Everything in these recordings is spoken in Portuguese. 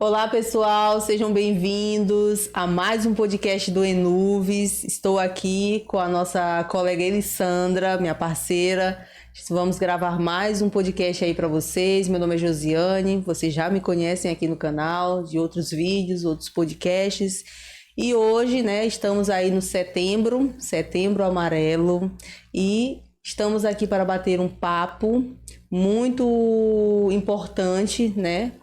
Olá, pessoal, sejam bem-vindos a mais um podcast do Enuves. Estou aqui com a nossa colega Elissandra, minha parceira. Vamos gravar mais um podcast aí para vocês. Meu nome é Josiane, vocês já me conhecem aqui no canal, de outros vídeos, outros podcasts. E hoje, estamos aí no Setembro Amarelo, e estamos aqui para bater um papo muito importante,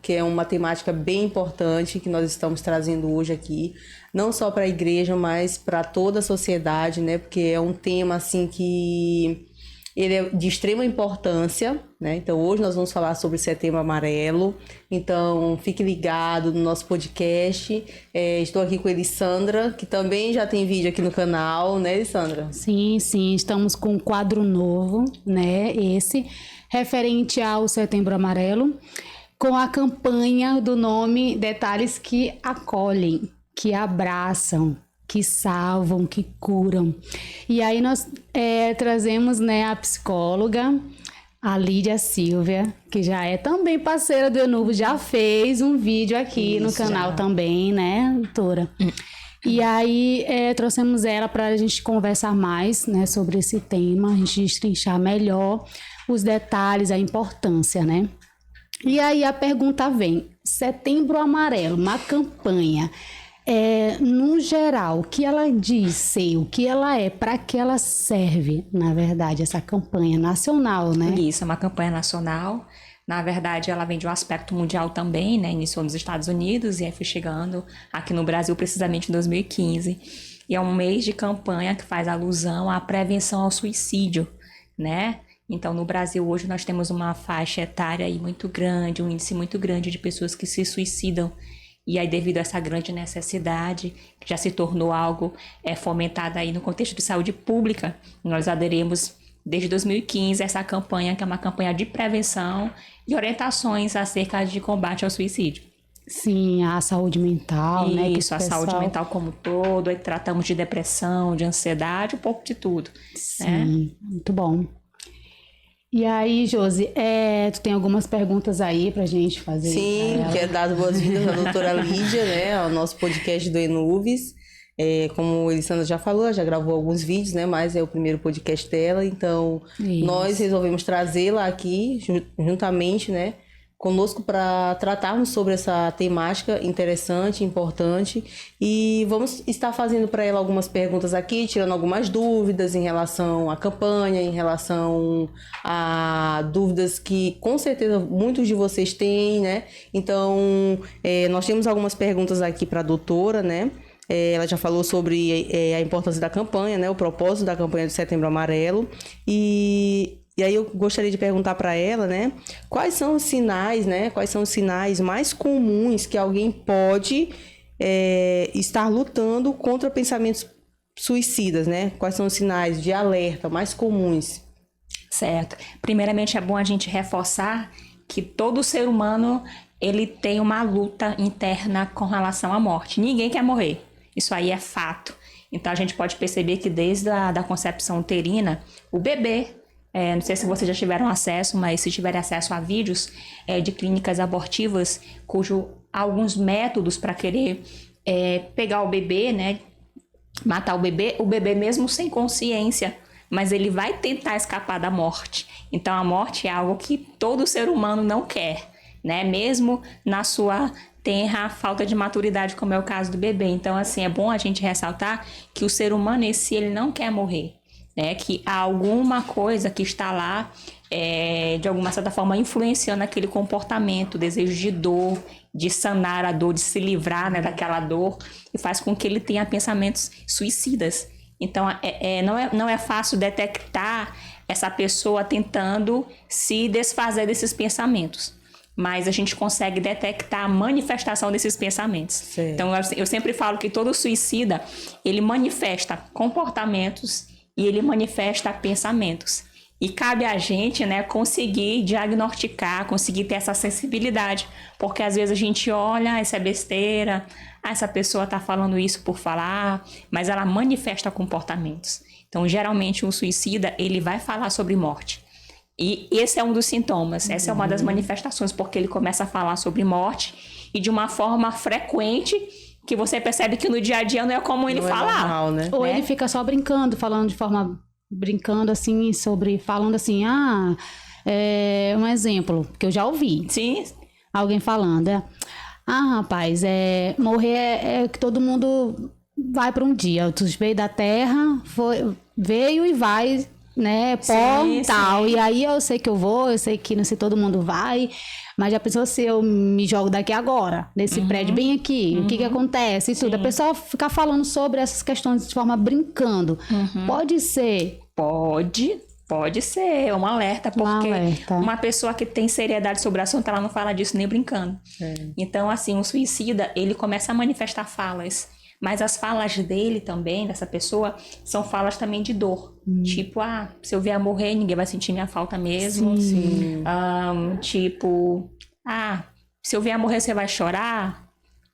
que é uma temática bem importante que nós estamos trazendo hoje aqui, não só para a igreja, mas para toda a sociedade, porque é um tema assim que ele é de extrema importância, Então hoje nós vamos falar sobre Setembro Amarelo. Então fique ligado no nosso podcast. Estou aqui com a Elissandra, que também já tem vídeo aqui no canal, né, Elissandra? Sim, estamos com um quadro novo, esse referente ao Setembro Amarelo, com a campanha do nome Detalhes que Acolhem, que abraçam, que salvam, que curam. E aí nós trazemos a psicóloga, a Lídia Silvia, que já é também parceira do Enuvo, já fez um vídeo aqui no canal também, doutora? E aí trouxemos ela para a gente conversar mais sobre esse tema, a gente destrinchar melhor os detalhes, a importância, E aí a pergunta vem: Setembro Amarelo, uma campanha, no geral, o que ela diz, o que ela é, para que ela serve, na verdade, essa campanha nacional, Isso, é uma campanha nacional. Na verdade, ela vem de um aspecto mundial também, Iniciou nos Estados Unidos e aí foi chegando aqui no Brasil precisamente em 2015. E é um mês de campanha que faz alusão à prevenção ao suicídio, Então, no Brasil, hoje, nós temos uma faixa etária aí muito grande, um índice muito grande de pessoas que se suicidam. E aí, devido a essa grande necessidade, que já se tornou algo fomentado aí no contexto de saúde pública, nós aderimos, desde 2015, essa campanha, que é uma campanha de prevenção e orientações acerca de combate ao suicídio. Sim, a saúde mental, Isso, a saúde mental como um todo, aí tratamos de depressão, de ansiedade, um pouco de tudo. Sim, muito bom. E aí, Josi, tu tem algumas perguntas aí pra gente fazer? Sim, quero dar boas-vindas à doutora Lídia, ao nosso podcast do Enuves. Como a Elissandra já falou, ela já gravou alguns vídeos, mas é o primeiro podcast dela, então nós resolvemos trazê-la aqui juntamente, conosco para tratarmos sobre essa temática interessante, importante, e vamos estar fazendo para ela algumas perguntas aqui, tirando algumas dúvidas em relação à campanha, em relação a dúvidas que com certeza muitos de vocês têm, Então, nós temos algumas perguntas aqui para a doutora, Ela já falou sobre a importância da campanha, o propósito da campanha do Setembro Amarelo, e aí eu gostaria de perguntar para ela, quais são os sinais, quais são os sinais mais comuns que alguém pode estar lutando contra pensamentos suicidas, Quais são os sinais de alerta mais comuns? Certo. Primeiramente, é bom a gente reforçar que todo ser humano, ele tem uma luta interna com relação à morte. Ninguém quer morrer. Isso aí é fato. Então, a gente pode perceber que desde a concepção uterina, o bebê, não sei se vocês já tiveram acesso, mas se tiverem acesso a vídeos de clínicas abortivas, cujo alguns métodos para querer pegar o bebê, matar o bebê mesmo sem consciência, mas ele vai tentar escapar da morte. Então, a morte é algo que todo ser humano não quer, mesmo na sua tenra falta de maturidade, como é o caso do bebê. Então, assim, é bom a gente ressaltar que o ser humano em si, ele não quer morrer. Que há alguma coisa que está lá, de alguma certa forma, influenciando aquele comportamento, desejo de dor, de sanar a dor, de se livrar daquela dor, e faz com que ele tenha pensamentos suicidas. Então, não é fácil detectar essa pessoa tentando se desfazer desses pensamentos, mas a gente consegue detectar a manifestação desses pensamentos. Sim. Então, eu sempre falo que todo suicida, ele manifesta comportamentos e ele manifesta pensamentos. E cabe a gente, conseguir diagnosticar, conseguir ter essa sensibilidade. Porque às vezes a gente olha, isso é besteira, essa pessoa está falando isso por falar, mas ela manifesta comportamentos. Então, geralmente, um suicida, ele vai falar sobre morte. E esse é um dos sintomas, essa é uma das manifestações, porque ele começa a falar sobre morte e de uma forma frequente, que você percebe que no dia a dia não é comum ele falar. Normal, né? Ou ele fica só brincando, falando de forma... Brincando assim, falando assim, um exemplo, que eu já ouvi. Sim. Alguém falando, rapaz, morrer é que todo mundo vai para um dia. Tu veio da terra, veio e vai, né, pó e tal. Sim. E aí eu sei que eu sei que não sei, todo mundo vai, mas já pensou se eu me jogo daqui agora, nesse prédio bem aqui, o que acontece? Isso tudo. A pessoa ficar falando sobre essas questões de forma brincando. Pode ser? Pode ser, um alerta, porque uma pessoa que tem seriedade sobre o assunto, ela não fala disso nem brincando. Então, assim, o suicida, ele começa a manifestar falas, mas as falas dele também, dessa pessoa, são falas também de dor. Tipo, se eu vier morrer, ninguém vai sentir minha falta mesmo. Sim. Tipo, se eu vier morrer, você vai chorar?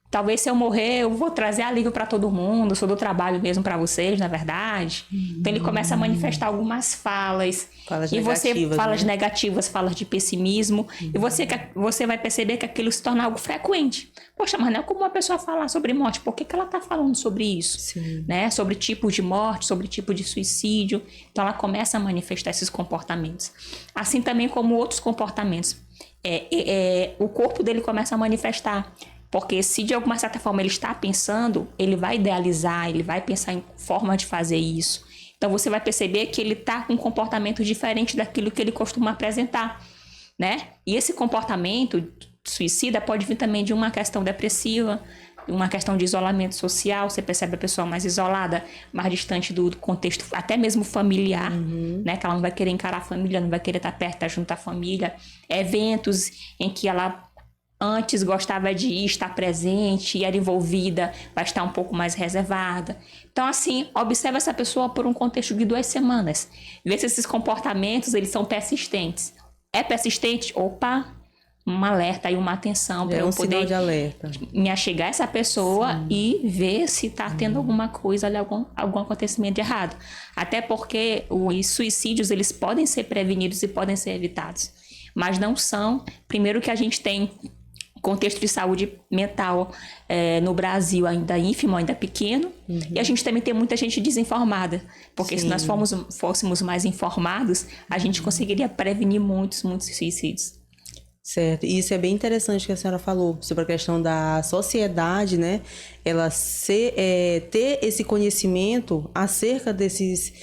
Talvez se eu morrer, eu vou trazer alívio para todo mundo, sou do trabalho mesmo para vocês, na verdade. Então ele começa a manifestar algumas falas. Falas e negativas, você falas né? negativas, falas de pessimismo. E você vai perceber que aquilo se torna algo frequente. Poxa, mas não é como uma pessoa falar sobre morte. Por que ela está falando sobre isso? Sim. Né? Sobre tipo de morte, sobre tipo de suicídio. Então ela começa a manifestar esses comportamentos. Assim também como outros comportamentos. O corpo dele começa a manifestar. Porque se de alguma certa forma ele está pensando, ele vai idealizar, ele vai pensar em forma de fazer isso. Então você vai perceber que ele está com um comportamento diferente daquilo que ele costuma apresentar, né? E esse comportamento suicida pode vir também de uma questão depressiva, uma questão de isolamento social. Você percebe a pessoa mais isolada, mais distante do contexto, até mesmo familiar, né? Que ela não vai querer encarar a família, não vai querer estar perto, estar junto à família. Eventos em que ela antes gostava de estar presente e era envolvida, vai estar um pouco mais reservada. Então, assim, observa essa pessoa por um contexto de 2 semanas. Vê se esses comportamentos, eles são persistentes. É persistente? Opa, um alerta e uma atenção para eu sinal poder de alerta. me achegar a essa pessoa e ver se está tendo alguma coisa ali, algum acontecimento de errado. Até porque os suicídios, eles podem ser prevenidos e podem ser evitados. Mas não são. Primeiro que a gente tem contexto de saúde mental no Brasil ainda ínfimo, ainda pequeno. E a gente também tem muita gente desinformada. Porque se nós fôssemos mais informados, a gente conseguiria prevenir muitos suicídios. Certo, e isso é bem interessante que a senhora falou sobre a questão da sociedade, né? Ela ter esse conhecimento acerca desses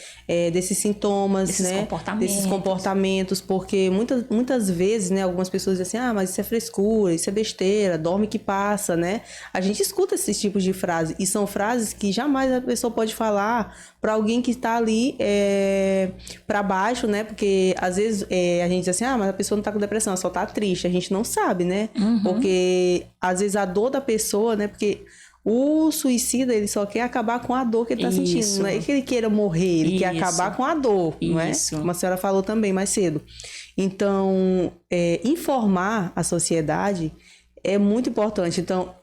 sintomas, né? Desses comportamentos, porque muitas vezes, né? Algumas pessoas dizem assim, mas isso é frescura, isso é besteira, dorme que passa, né? A gente escuta esses tipos de frases, e são frases que jamais a pessoa pode falar para alguém que está ali para baixo, né? Porque às vezes a gente diz assim, mas a pessoa não está com depressão, ela só está triste. A gente não sabe, né? Porque às vezes a dor da pessoa, né? Porque o suicida, ele só quer acabar com a dor que ele está sentindo. Não é que ele queira morrer, ele quer acabar com a dor, não é? Como a senhora falou também mais cedo. Então, informar a sociedade é muito importante. Então,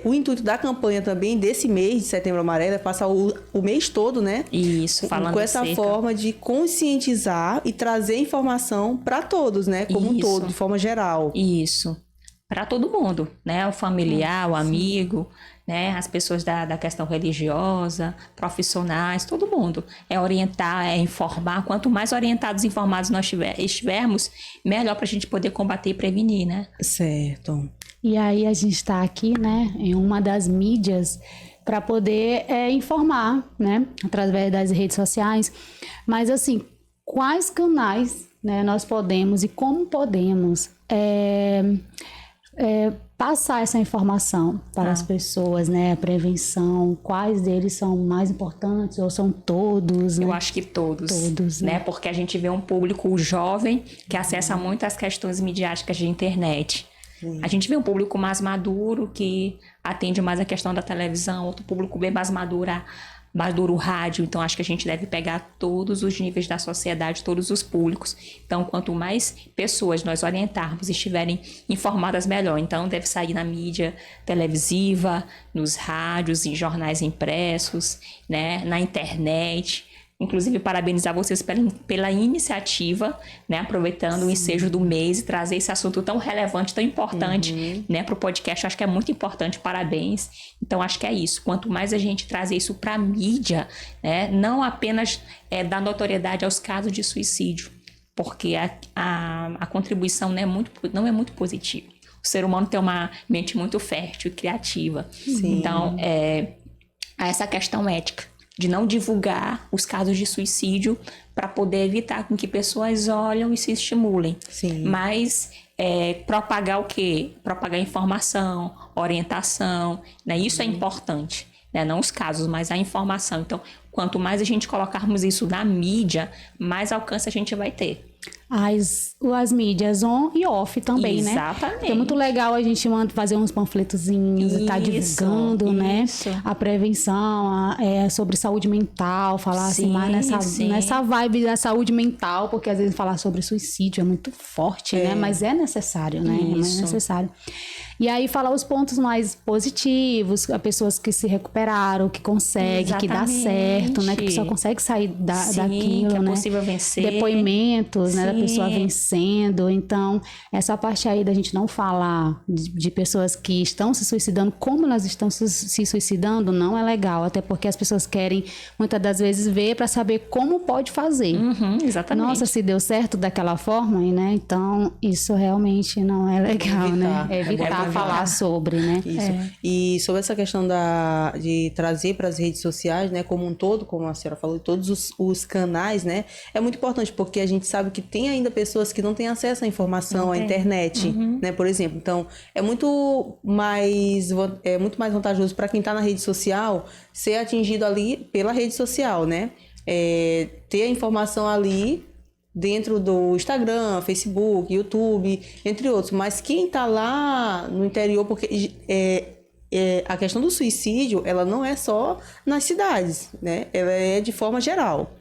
o intuito da campanha também desse mês de Setembro Amarelo é passar o mês todo, né? Isso, falando com essa forma de conscientizar e trazer informação para todos, né? Como um todo, de forma geral. Isso. Para todo mundo, né? O familiar, o amigo, né? As pessoas da questão religiosa, profissionais, todo mundo. É orientar, é informar. Quanto mais orientados e informados nós estivermos, melhor para a gente poder combater e prevenir, né? Certo. E aí a gente está aqui, né, em uma das mídias para poder informar, né, através das redes sociais. Mas assim, quais canais, né, nós podemos e como podemos passar essa informação para as pessoas, né, a prevenção, quais deles são mais importantes ou são todos, né? Eu acho que todos. Todos, né? Porque a gente vê um público jovem que acessa muito as questões midiáticas de internet. A gente vê um público mais maduro que atende mais a questão da televisão, outro público bem mais maduro o rádio. Então acho que a gente deve pegar todos os níveis da sociedade, todos os públicos. Então quanto mais pessoas nós orientarmos e estiverem informadas, melhor. Então deve sair na mídia televisiva, nos rádios, em jornais impressos, né? Na internet. Inclusive, parabenizar vocês pela iniciativa, né? Aproveitando o ensejo do mês e trazer esse assunto tão relevante, tão importante, né? Para o podcast. Acho que é muito importante. Parabéns. Então, acho que é isso. Quanto mais a gente trazer isso para a mídia, né? Não apenas dar notoriedade aos casos de suicídio, porque a contribuição não é muito positiva. O ser humano tem uma mente muito fértil e criativa. Sim. Então, há essa questão ética de não divulgar os casos de suicídio para poder evitar com que pessoas olhem e se estimulem. Sim. Mas propagar o quê? Propagar informação, orientação, né? Isso é importante, né? Não os casos, mas a informação. Então, quanto mais a gente colocarmos isso na mídia, mais alcance a gente vai ter. As mídias on e off também, né? Exatamente. É muito legal a gente fazer uns panfletozinhos e tá divulgando, né? A prevenção, sobre saúde mental, falar assim, mais nessa vibe da saúde mental, porque às vezes falar sobre suicídio é muito forte, né? Mas é necessário, né? Isso. É necessário. E aí falar os pontos mais positivos, as pessoas que se recuperaram, que conseguem, que dá certo, né? Que a pessoa consegue sair daquilo, que é né? possível vencer. Depoimentos, né? Da pessoa vencendo. Então, essa parte aí da gente não falar de pessoas que estão se suicidando, como elas estão se suicidando, não é legal. Até porque as pessoas querem, muitas das vezes, ver para saber como pode fazer. Exatamente. Nossa, se deu certo daquela forma, né? Então, isso realmente não é legal, né? Evitar falar sobre, né? Isso. E sobre essa questão de trazer para as redes sociais, né, como um todo, como a senhora falou, todos os canais, né, é muito importante, porque a gente sabe que tem ainda pessoas que não têm acesso à informação, à internet, né, por exemplo. Então, é muito mais vantajoso para quem está na rede social ser atingido ali pela rede social, né? Ter a informação ali dentro do Instagram, Facebook, YouTube, entre outros. Mas quem está lá no interior, porque a questão do suicídio, ela não é só nas cidades, né? Ela é de forma geral.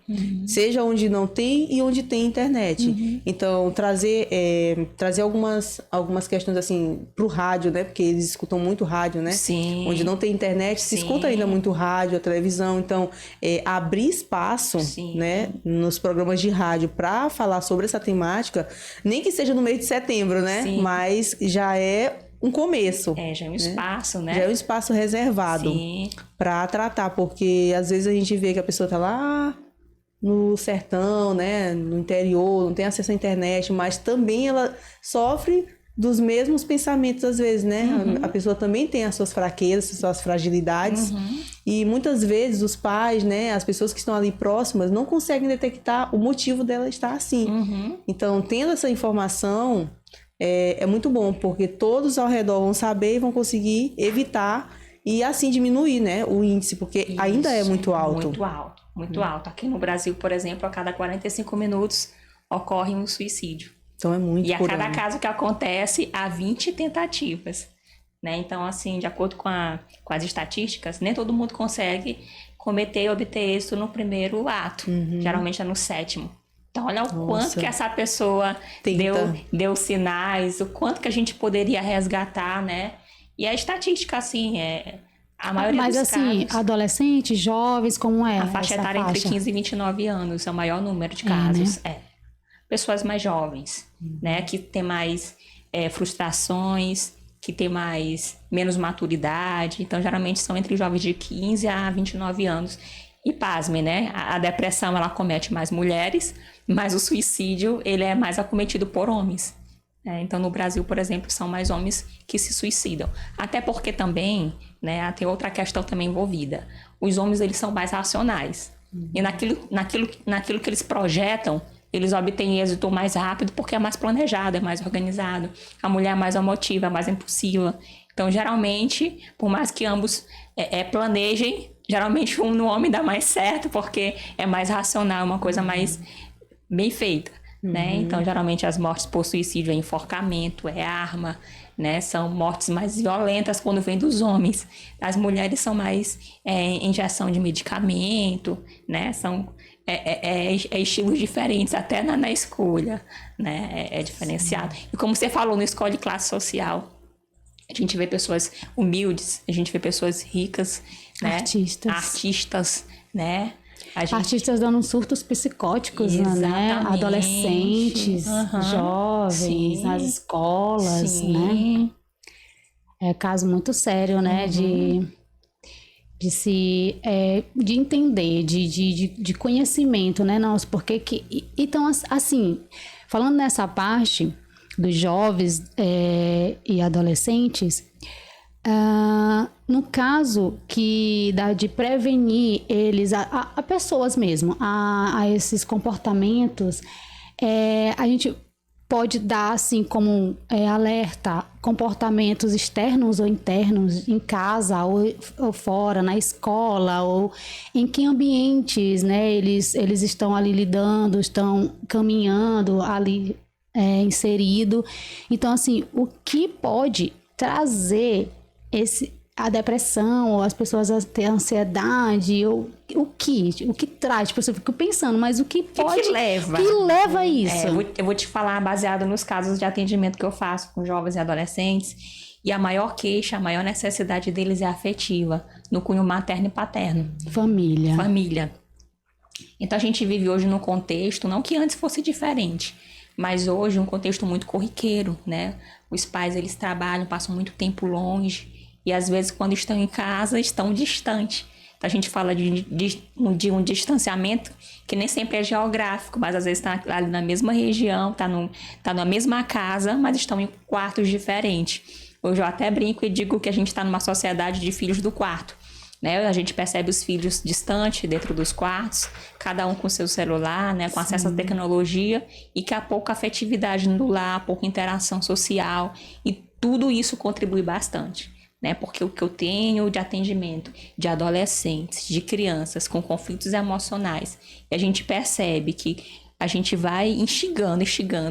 Seja onde não tem e onde tem internet. Então, trazer algumas questões assim pro rádio, né? Porque eles escutam muito rádio, né? Sim. Onde não tem internet, se escuta ainda muito rádio, a televisão. Então, abrir espaço, né? Nos programas de rádio para falar sobre essa temática, nem que seja no mês de setembro, né? Mas já é um começo. Já é um espaço, né? Já é um espaço reservado para tratar, porque às vezes a gente vê que a pessoa tá lá no sertão, né, no interior, não tem acesso à internet, mas também ela sofre dos mesmos pensamentos às vezes, né? A pessoa também tem as suas fraquezas, as suas fragilidades, e muitas vezes os pais, né, as pessoas que estão ali próximas não conseguem detectar o motivo dela estar assim. Então, tendo essa informação, é muito bom, porque todos ao redor vão saber e vão conseguir evitar e assim diminuir, né, o índice, porque ainda é muito alto. Muito alto. Aqui no Brasil, por exemplo, a cada 45 minutos ocorre um suicídio. Então é muito. E a cada caso que acontece, há 20 tentativas, né? Então, assim, de acordo com as estatísticas, nem todo mundo consegue cometer e obter êxito no primeiro ato. Geralmente é no 7º. Então, olha o quanto que essa pessoa deu sinais, o quanto que a gente poderia resgatar, né? E a estatística, assim, a maioria dos casos... Mas, assim, adolescentes, jovens, como é? A faixa etária entre 15 e 29 anos é o maior número de casos. Pessoas mais jovens, né? Que tem mais frustrações, que tem menos maturidade. Então, geralmente, são entre jovens de 15 a 29 anos. E pasmem, né? A depressão, ela acomete mais mulheres, mas o suicídio, ele é mais acometido por homens. Então, no Brasil, por exemplo, são mais homens que se suicidam. Até porque também, né, tem outra questão também envolvida. Os homens, eles são mais racionais. E naquilo que eles projetam, eles obtêm êxito mais rápido porque é mais planejado, é mais organizado. A mulher é mais emotiva, é mais impulsiva. Então, geralmente, por mais que ambos planejem, geralmente no homem dá mais certo porque é mais racional, uma coisa mais bem feita. Né? Então, geralmente, as mortes por suicídio é enforcamento, é arma, né? São mortes mais violentas quando vem dos homens. As mulheres são mais injeção de medicamento, né? São estilos diferentes, até na escolha, né? É diferenciado. E como você falou, não escolhe classe social. A gente vê pessoas humildes, a gente vê pessoas ricas, né? Artistas, né? Artistas dando surtos psicóticos, né? Exatamente. Adolescentes, jovens, Sim. nas escolas, Sim. né? É caso muito sério, né? De entender, de conhecimento, né? Nossa, porque que... Então, assim, falando nessa parte dos jovens e adolescentes, no caso de prevenir eles, a pessoas mesmo, a esses comportamentos, a gente pode dar assim como alerta comportamentos externos ou internos em casa ou fora, na escola, ou em que ambientes, né, eles estão ali lidando, estão caminhando ali inserido. Então, assim, o que pode trazer a depressão, ou as pessoas a ter ansiedade, ou o que traz, tipo, eu fico pensando, mas o que pode... que leva? Que leva a isso? Eu vou te falar baseado nos casos de atendimento que eu faço com jovens e adolescentes, e a maior queixa, a maior necessidade deles é afetiva, no cunho materno e paterno. Família. Então a gente vive hoje num contexto, não que antes fosse diferente, mas hoje um contexto muito corriqueiro, né? Os pais, eles trabalham, passam muito tempo longe, e às vezes quando estão em casa, estão distantes. Então a gente fala de um distanciamento que nem sempre é geográfico, mas às vezes está ali na mesma região, tá na mesma casa, mas estão em quartos diferentes. Hoje eu até brinco e digo que a gente está numa sociedade de filhos do quarto, né? A gente percebe os filhos distantes dentro dos quartos, cada um com seu celular, né? Com acesso à tecnologia, e que há pouca afetividade no lar, pouca interação social, e tudo isso contribui bastante. Né? Porque o que eu tenho de atendimento de adolescentes, de crianças com conflitos emocionais, e a gente percebe que a gente vai instigando,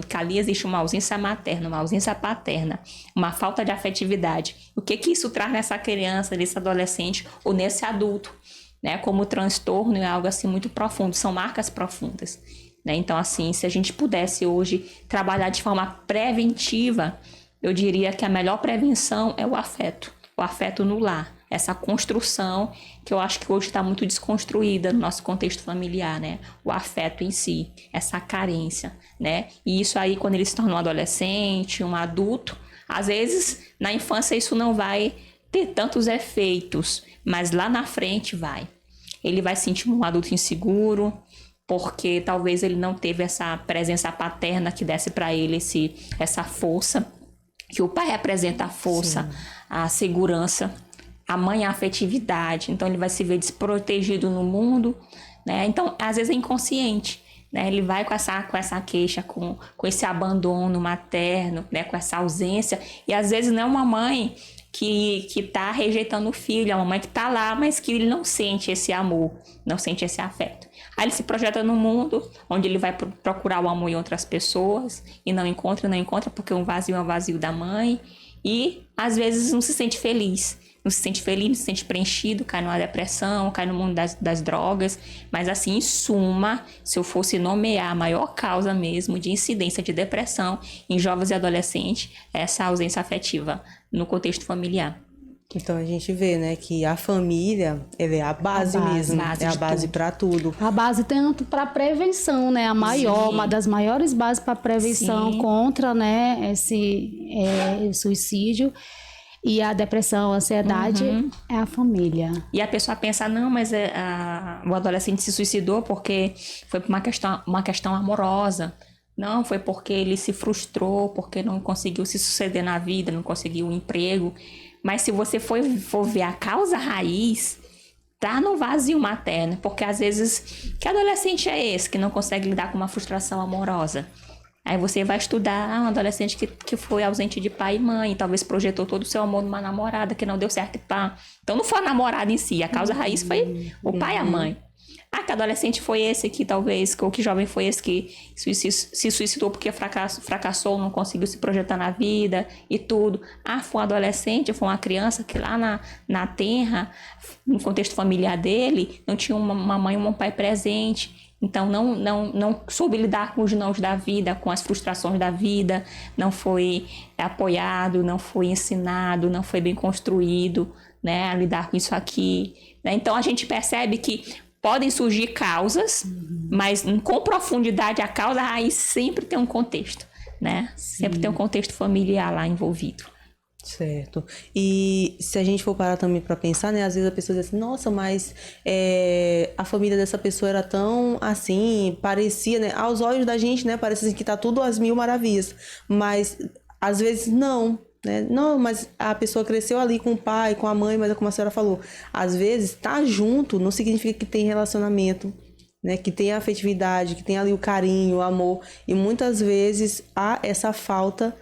que ali existe uma ausência materna, uma ausência paterna, uma falta de afetividade. O que isso traz nessa criança, nesse adolescente ou nesse adulto? Né? Como transtorno é algo assim muito profundo, são marcas profundas. Né? Então, assim, se a gente pudesse hoje trabalhar de forma preventiva, eu diria que a melhor prevenção é o afeto no lar, essa construção que eu acho que hoje está muito desconstruída no nosso contexto familiar, né? O afeto em si, essa carência, né? E isso aí, quando ele se torna um adolescente, um adulto, às vezes na infância isso não vai ter tantos efeitos, mas lá na frente vai. Ele vai sentir um adulto inseguro, porque talvez ele não teve essa presença paterna que desse para ele essa força, que o pai representa a força, sim, a segurança, a mãe a afetividade, então ele vai se ver desprotegido no mundo, né? Então, às vezes é inconsciente, né? Ele vai com essa queixa, com esse abandono materno, né? Com essa ausência, e às vezes não é uma mãe que tá rejeitando o filho, é uma mãe que tá lá, mas que ele não sente esse amor, não sente esse afeto. Aí ele se projeta no mundo, onde ele vai procurar o amor em outras pessoas, e não encontra, porque um vazio é um vazio da mãe, e às vezes não se sente feliz, não se sente preenchido, cai numa depressão, cai no mundo das drogas. Mas assim, em suma, se eu fosse nomear a maior causa mesmo de incidência de depressão em jovens e adolescentes, é essa ausência afetiva no contexto familiar. Então a gente vê, né, que a família, ela é a base mesmo, é a base para tudo. A base tanto para prevenção, né, a maior, sim, uma das maiores bases para prevenção, sim, contra, né, esse suicídio e a depressão, a ansiedade, é a família. E a pessoa pensa, não, mas o adolescente se suicidou porque foi por uma questão amorosa. Não, foi porque ele se frustrou, porque não conseguiu se suceder na vida, não conseguiu um emprego. Mas se você for ver a causa raiz, tá no vazio materno. Porque às vezes, que adolescente é esse que não consegue lidar com uma frustração amorosa? Aí você vai estudar um adolescente que foi ausente de pai e mãe, talvez projetou todo o seu amor numa namorada que não deu certo. Então não foi a namorada em si, a causa raiz foi o pai e a mãe. Que adolescente foi esse que talvez, ou que jovem foi esse que se suicidou porque fracassou, não conseguiu se projetar na vida e tudo. Foi um adolescente, foi uma criança que lá na terra, no contexto familiar dele, não tinha uma mãe ou um pai presente. Então não soube lidar com os nãos da vida, com as frustrações da vida, não foi apoiado, não foi ensinado, não foi bem construído, né, a lidar com isso aqui. Né? Então a gente percebe que podem surgir causas, mas com profundidade a causa, aí sempre tem um contexto, né? Sempre tem um contexto familiar lá envolvido. Certo. E se a gente for parar também para pensar, né? Às vezes a pessoa diz assim, nossa, mas a família dessa pessoa era tão assim, parecia, né? Aos olhos da gente, né? Parece assim que tá tudo às mil maravilhas. Mas às vezes não, né? Não, mas a pessoa cresceu ali com o pai, com a mãe, mas é como a senhora falou, às vezes tá junto não significa que tem relacionamento, né? Que tem afetividade, que tem ali o carinho, o amor. E muitas vezes há essa falta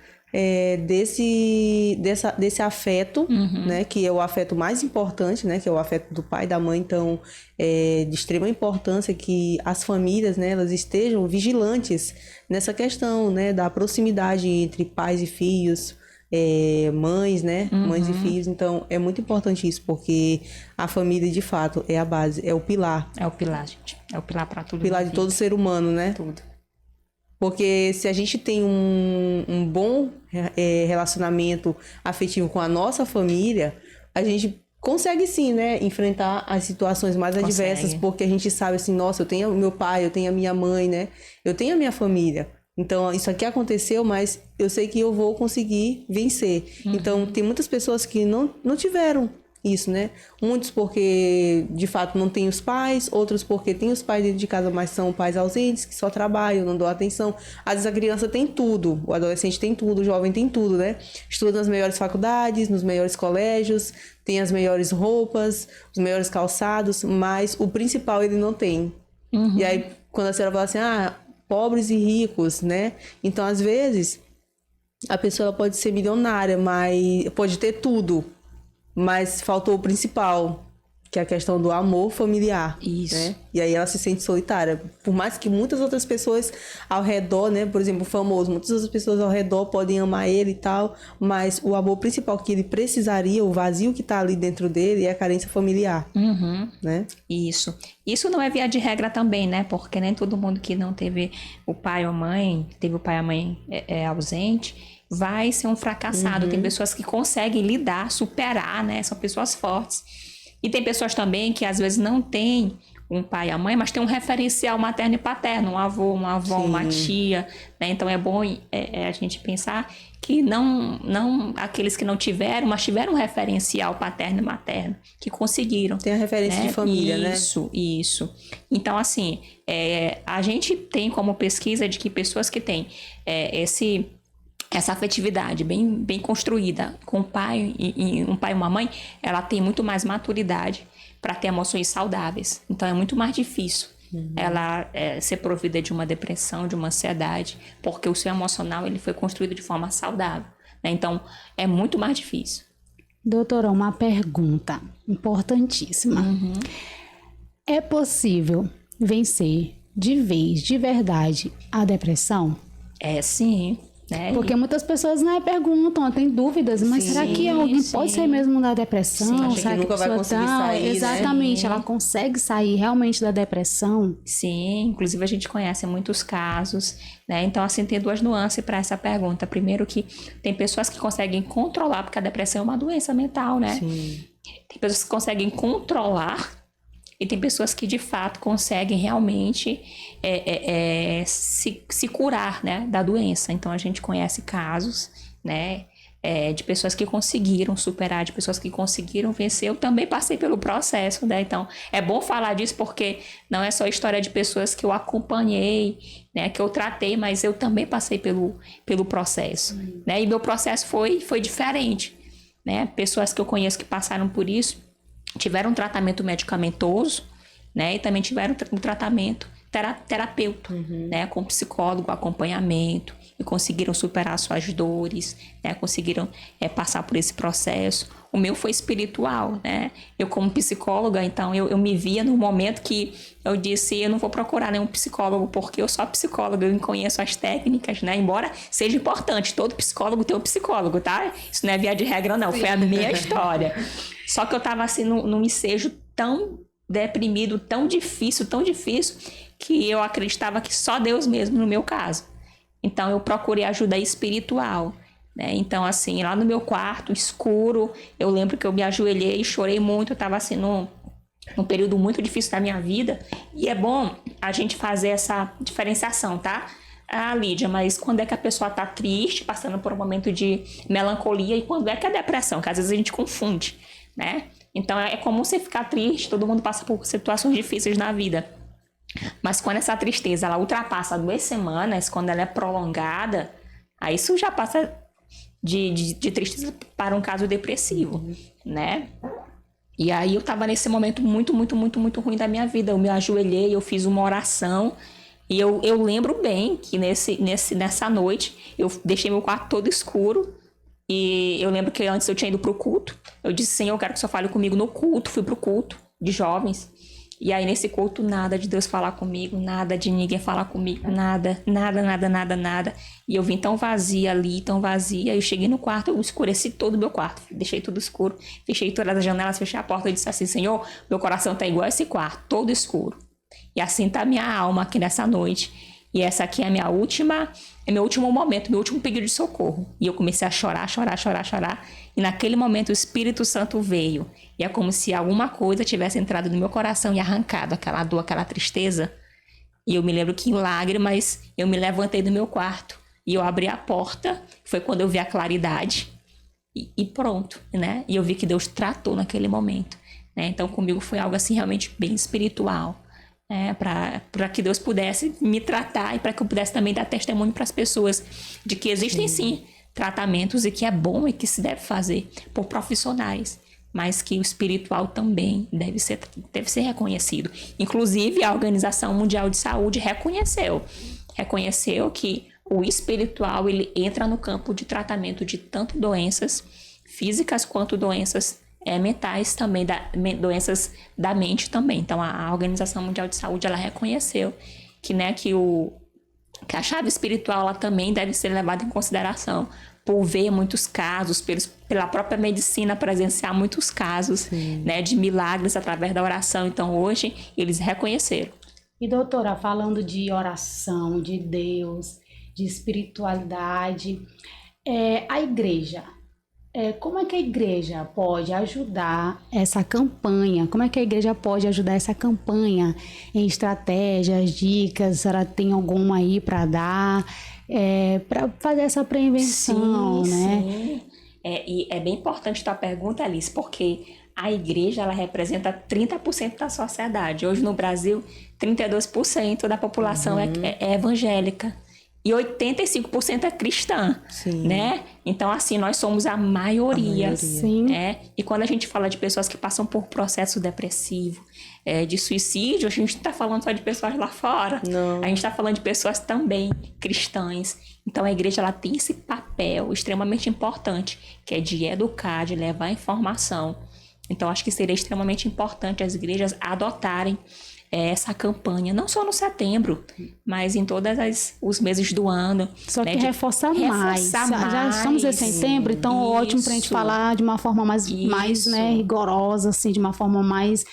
desse afeto, né, que é o afeto mais importante, né, que é o afeto do pai e da mãe. Então, é de extrema importância que as famílias, né, elas estejam vigilantes nessa questão, né, da proximidade entre pais e filhos, mães, né, mães e filhos. Então, é muito importante isso, porque a família, de fato, é a base, é o pilar. É o pilar, gente. É o pilar para tudo. O pilar de todo ser humano, né? Tudo. Porque se a gente tem um bom relacionamento afetivo com a nossa família, a gente consegue sim, né, enfrentar as situações mais adversas, porque a gente sabe assim, nossa, eu tenho o meu pai, eu tenho a minha mãe, né, eu tenho a minha família. Então, isso aqui aconteceu, mas eu sei que eu vou conseguir vencer. Então, tem muitas pessoas que não tiveram isso, né? Muitos porque, de fato, não têm os pais, outros porque têm os pais dentro de casa, mas são pais ausentes, que só trabalham, não dão atenção. Às vezes a criança tem tudo, o adolescente tem tudo, o jovem tem tudo, né? Estuda nas melhores faculdades, nos melhores colégios, tem as melhores roupas, os melhores calçados, mas o principal ele não tem. E aí, quando a senhora fala assim, pobres e ricos, né? Então, às vezes, a pessoa ela pode ser milionária, mas pode ter tudo, mas faltou o principal, que é a questão do amor familiar. Isso. Né? E aí ela se sente solitária. Por mais que muitas outras pessoas ao redor, né? Por exemplo, o famoso, muitas outras pessoas ao redor podem amar ele e tal, mas o amor principal que ele precisaria, o vazio que tá ali dentro dele, é a carência familiar. Né? Isso. Isso não é via de regra também, né? Porque nem todo mundo que não teve o pai ou a mãe, teve o pai ou a mãe ausente, vai ser um fracassado. Tem pessoas que conseguem lidar, superar, né? São pessoas fortes. E tem pessoas também que às vezes não têm um pai e a mãe, mas tem um referencial materno e paterno, um avô, uma avó, uma tia, né? Então é bom a gente pensar que não aqueles que não tiveram, mas tiveram um referencial paterno e materno, que conseguiram. Tem a referência, né, de família, isso, né? Isso. Então, assim, a gente tem como pesquisa de que pessoas que têm essa afetividade bem construída com o pai e um pai e uma mãe, ela tem muito mais maturidade para ter emoções saudáveis. Então é muito mais difícil ela ser provida de uma depressão, de uma ansiedade, porque o seu emocional ele foi construído de forma saudável, né? Então é muito mais difícil. Doutora, uma pergunta importantíssima. É possível vencer de vez, de verdade, a depressão? Sim. Porque muitas pessoas, né, perguntam, têm dúvidas, mas será que alguém pode sair mesmo da depressão? Acha será que nunca vai conseguir sair, exatamente, né? ela consegue sair realmente da depressão? Sim, inclusive a gente conhece muitos casos, né? Então, assim, tem duas nuances para essa pergunta. Primeiro que tem pessoas que conseguem controlar, porque a depressão é uma doença mental, né? Sim. Tem pessoas que conseguem controlar e tem pessoas que, de fato, conseguem realmente se curar, né, da doença. Então, a gente conhece casos, né, de pessoas que conseguiram superar, de pessoas que conseguiram vencer. Eu também passei pelo processo, né? Então, é bom falar disso porque não é só a história de pessoas que eu acompanhei, né, que eu tratei, mas eu também passei pelo processo, né? E meu processo foi diferente, né? Pessoas que eu conheço que passaram por isso tiveram um tratamento medicamentoso, né? E também tiveram um tratamento terapeuta, né? Com psicólogo, acompanhamento, e conseguiram superar suas dores, né? Conseguiram passar por esse processo. O meu foi espiritual, né? Eu como psicóloga, então eu me via no momento que eu disse, eu não vou procurar nenhum psicólogo, porque eu sou psicóloga, eu conheço as técnicas, né? Embora seja importante, todo psicólogo tem um psicólogo, tá? Isso não é via de regra, não. Sim. Foi a minha história. Só que eu tava assim num ensejo tão deprimido, tão difícil, que eu acreditava que só Deus mesmo, no meu caso. Então eu procurei ajuda espiritual, né? Então assim, lá no meu quarto, escuro, eu lembro que eu me ajoelhei e chorei muito, eu tava assim um período muito difícil da minha vida. E é bom a gente fazer essa diferenciação, tá? Ah, Lídia, mas quando é que a pessoa tá triste, passando por um momento de melancolia, e quando é que é depressão? Que às vezes a gente confunde, né? Então é comum você ficar triste, todo mundo passa por situações difíceis na vida. Mas quando essa tristeza ela ultrapassa 2 semanas, quando ela é prolongada, aí isso já passa de tristeza para um caso depressivo, né? E aí eu tava nesse momento muito ruim da minha vida. Eu me ajoelhei, eu fiz uma oração. E eu lembro bem que nessa noite eu deixei meu quarto todo escuro. E eu lembro que antes eu tinha ido pro culto. Eu disse, Senhor, eu quero que o Senhor fale comigo no culto. Fui pro culto de jovens. E aí nesse culto nada de Deus falar comigo, nada de ninguém falar comigo, nada. E eu vim tão vazia ali, tão vazia. Eu cheguei no quarto, eu escureci todo o meu quarto. Deixei tudo escuro, fechei todas as janelas, fechei a porta e disse assim, Senhor, meu coração tá igual a esse quarto, todo escuro. E assim tá a minha alma aqui nessa noite. E essa aqui é meu último momento, meu último pedido de socorro. E eu comecei a chorar. E naquele momento o Espírito Santo veio. E é como se alguma coisa tivesse entrado no meu coração e arrancado aquela dor, aquela tristeza. E eu me lembro que em lágrimas eu me levantei do meu quarto. E eu abri a porta. Foi quando eu vi a claridade. E pronto, né? E eu vi que Deus tratou naquele momento, né? Então comigo foi algo assim realmente bem espiritual. Para que Deus pudesse me tratar e para que eu pudesse também dar testemunho para as pessoas de que existem sim tratamentos e que é bom e que se deve fazer por profissionais, mas que o espiritual também deve ser reconhecido. Inclusive a Organização Mundial de Saúde reconheceu que o espiritual ele entra no campo de tratamento de tanto doenças físicas quanto doenças mentais também, doenças da mente também. Então a Organização Mundial de Saúde ela reconheceu que a chave espiritual ela também deve ser levada em consideração por ver muitos casos, pela própria medicina presenciar muitos casos, né, de milagres através da oração. Então hoje eles reconheceram. E doutora, falando de oração, de Deus, de espiritualidade, a igreja, como é que a igreja pode ajudar essa campanha? Como é que a igreja pode ajudar essa campanha em estratégias, dicas? A senhora tem alguma aí para dar, para fazer essa prevenção, né? Sim. E é bem importante a tua pergunta, Alice, porque a igreja ela representa 30% da sociedade. Hoje no Brasil, 32% da população é evangélica. E 85% é cristã, né? Então, assim, nós somos a maioria. Sim. Né? E quando a gente fala de pessoas que passam por processo depressivo, de suicídio, a gente não está falando só de pessoas lá fora. Não. A gente está falando de pessoas também cristãs. Então, a igreja ela tem esse papel extremamente importante, que é de educar, de levar informação. Então, acho que seria extremamente importante as igrejas adotarem essa campanha, não só no setembro, mas em todos os meses do ano. Só que reforçar mais. Já estamos em setembro, então ótimo pra gente falar de uma forma mais né, rigorosa, assim, de uma forma mais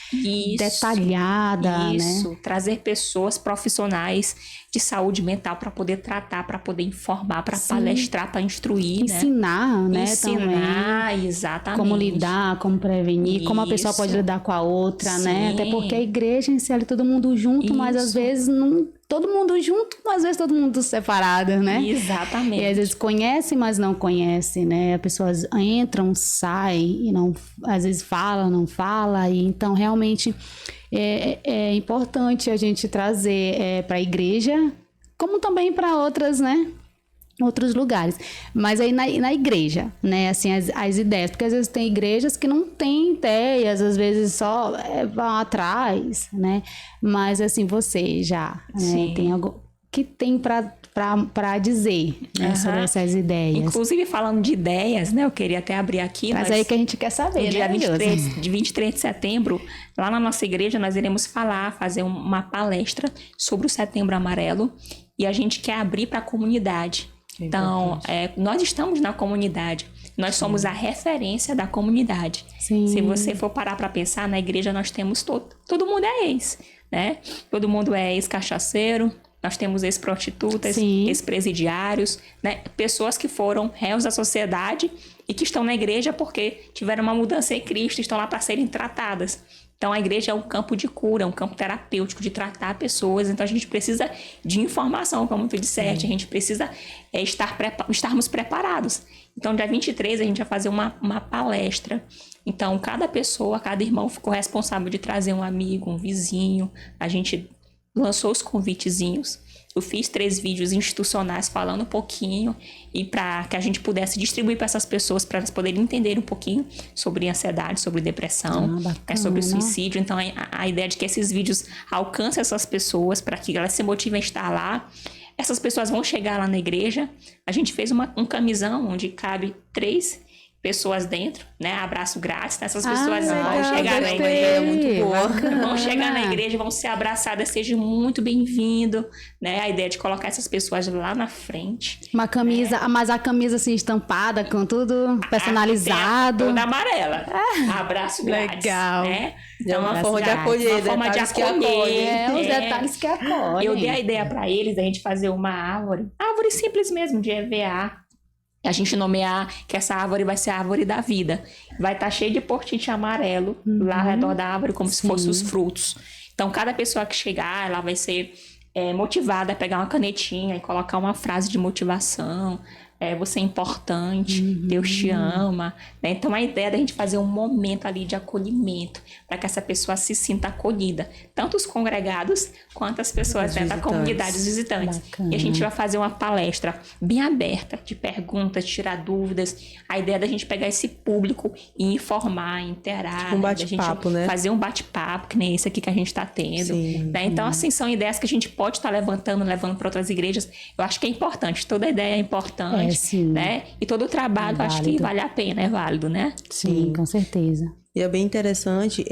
detalhada. Né? Trazer pessoas profissionais de saúde mental para poder tratar, para poder informar, para palestrar, para instruir. Ensinar, né? Ensinar, também. Exatamente. Como lidar, como prevenir, como a pessoa pode lidar com a outra, né? Até porque a igreja em si, todo mundo junto, mas às vezes não... Todo mundo junto, mas às vezes todo mundo separado, né? Exatamente. E às vezes conhece, mas não conhece, né? As pessoas entram, saem, e não, às vezes fala, não fala. E então, realmente, é importante a gente trazer para a igreja, como também para outras, né? Outros lugares. Mas aí na igreja, né? Assim, as ideias. Porque às vezes tem igrejas que não têm ideias, às vezes só vão atrás, né? Mas assim, você já tem algo que tem para dizer, né? Sobre essas ideias. Inclusive, falando de ideias, né? Eu queria até abrir aqui. Mas aí que a gente quer saber, no dia 23 de setembro, lá na nossa igreja, nós iremos fazer uma palestra sobre o Setembro Amarelo. E a gente quer abrir para a comunidade. Então, nós estamos na comunidade, nós somos a referência da comunidade. Sim. Se você for parar para pensar, na igreja nós temos todo mundo é ex, né? Todo mundo é ex-cachaceiro, nós temos ex-prostitutas, ex-presidiários, né? Pessoas que foram réus da sociedade e que estão na igreja porque tiveram uma mudança em Cristo, estão lá para serem tratadas. Então, a igreja é um campo de cura, um campo terapêutico, de tratar pessoas. Então, a gente precisa de informação, como tu disseste. A gente precisa estarmos preparados. Então, dia 23, a gente vai fazer uma palestra. Então, cada pessoa, cada irmão ficou responsável de trazer um amigo, um vizinho. A gente lançou os convitezinhos. Eu fiz 3 vídeos institucionais falando um pouquinho e para que a gente pudesse distribuir para essas pessoas, para elas poderem entender um pouquinho sobre ansiedade, sobre depressão, sobre suicídio. Então, a ideia de que esses vídeos alcancem essas pessoas para que elas se motivem a estar lá. Essas pessoas vão chegar lá na igreja. A gente fez um camisão onde cabe 3 pessoas dentro, né? Abraço grátis. Essas pessoas vão chegar na igreja. Muito boa. Vão chegar na igreja, vão ser abraçadas, seja muito bem-vindo, né? A ideia de colocar essas pessoas lá na frente. Uma camisa, mas a camisa assim estampada, com tudo personalizado. Toda amarela. Abraço grátis. Legal. Né? Então, uma forma de acolher, uma forma de acolher. Os detalhes que acolhem. Eu dei a ideia para eles da gente fazer uma árvore simples mesmo, de EVA. A gente nomear que essa árvore vai ser a árvore da vida. Vai estar cheio de portite amarelo lá ao redor da árvore, como se fossem os frutos. Então, cada pessoa que chegar, ela vai ser motivada a pegar uma canetinha e colocar uma frase de motivação. Você é importante, Deus te ama. Né? Então, a ideia é da gente fazer um momento ali de acolhimento, para que essa pessoa se sinta acolhida. Tanto os congregados, quanto as pessoas dentro da comunidade, os visitantes. Bacana. E a gente vai fazer uma palestra bem aberta, de perguntas, tirar dúvidas. A ideia é da gente pegar esse público e informar, interar. Um bate-papo, né? Fazer um bate-papo, que nem esse aqui que a gente está tendo. Né? Então, assim, são ideias que a gente pode estar levando para outras igrejas. Eu acho que é importante. Toda ideia é importante. Né? E todo o trabalho, eu acho que vale a pena, é válido, né? Sim, com certeza. E é bem interessante